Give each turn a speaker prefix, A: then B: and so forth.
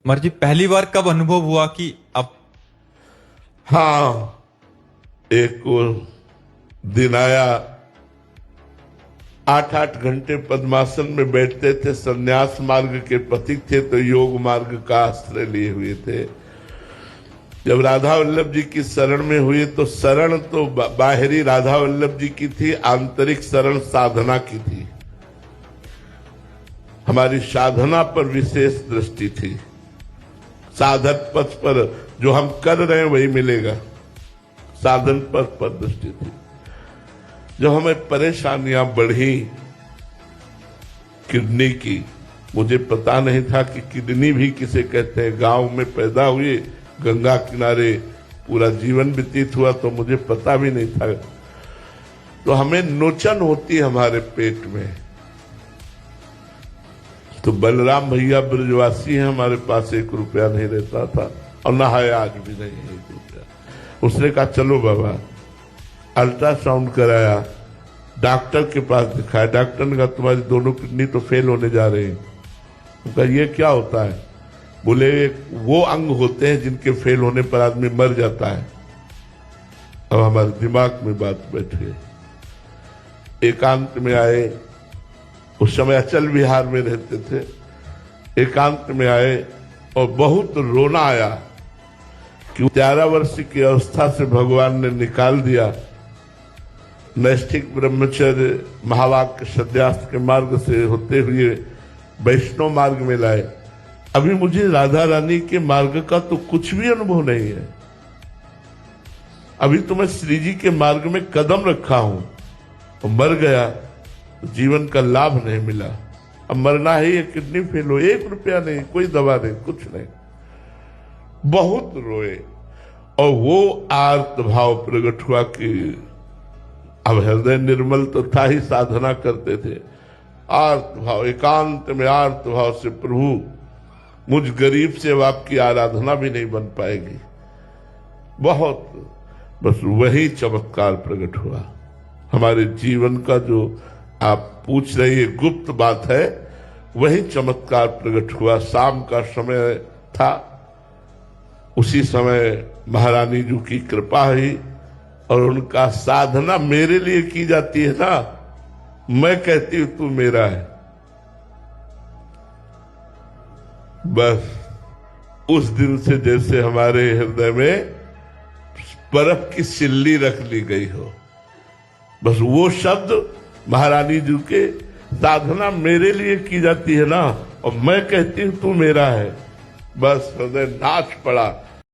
A: मर्जी पहली बार कब अनुभव हुआ कि अब?
B: हाँ, एक वो दिन आया, 8-8 घंटे पद्मासन में बैठते थे, संन्यास मार्ग के पथिक थे तो योग मार्ग का आश्रय लिए हुए थे। जब राधा वल्लभ जी की शरण में हुए तो शरण तो बाहरी राधा वल्लभ जी की थी, आंतरिक शरण साधना की थी। हमारी साधना पर विशेष दृष्टि थी। साधक पथ पर जो हम कर रहे हैं वही मिलेगा, साधन पथ पर दृष्टि थी। जब हमें परेशानियां बढ़ी किडनी की, मुझे पता नहीं था कि किडनी भी किसे कहते हैं। गांव में पैदा हुए, गंगा किनारे पूरा जीवन व्यतीत हुआ तो मुझे पता भी नहीं था। तो हमें नोचन होती हमारे पेट में। तो बलराम भैया ब्रजवासी हैं, हमारे पास 1 रुपया नहीं रहता था और ना है, आज भी नहीं है 1 रुपया। उसने कहा चलो बाबा, अल्ट्रासाउंड कराया, डॉक्टर के पास दिखाया। डॉक्टर ने कहा तुम्हारी दोनों किडनी तो फेल होने जा रही है। उनका ये क्या होता है? बोले वो अंग होते हैं जिनके फेल होने पर आदमी मर जाता है। अब हमारे दिमाग में बात बैठ गई। एकांत में आए, उस समय अचल विहार में रहते थे। एकांत में आए और बहुत रोना आया कि 11 वर्ष की अवस्था से भगवान ने निकाल दिया, नैष्ठिक ब्रह्मचर्य महावाक्य सन्यास के मार्ग से होते हुए वैष्णव मार्ग में लाए। अभी मुझे राधा रानी के मार्ग का तो कुछ भी अनुभव नहीं है। अभी तो मैं श्री जी के मार्ग में कदम रखा हूं और मर गया, जीवन का लाभ नहीं मिला। अब मरना है, ये किडनी फेल हो, 1 रुपया नहीं, कोई दवा नहीं, कुछ नहीं। बहुत रोए और वो आर्त भाव प्रकट हुआ कि अब हृदय निर्मल तो था ही, साधना करते थे। आर्त भाव, एकांत में आर्त भाव से, प्रभु मुझ गरीब से अब आपकी आराधना भी नहीं बन पाएगी। बहुत, बस वही चमत्कार प्रकट हुआ हमारे जीवन का। जो आप पूछ रही है गुप्त बात है, वही चमत्कार प्रकट हुआ। शाम का समय था, उसी समय महारानी जी की कृपा हुई और उनका साधना मेरे लिए की जाती है ना, मैं कहती हूं तू मेरा है। बस उस दिन से जैसे हमारे हृदय में बर्फ की सिल्ली रख ली गई हो। बस वो शब्द महारानी जी के, साधना मेरे लिए की जाती है ना और मैं कहती हूं तू मेरा है, बस हृदय नाच पड़ा।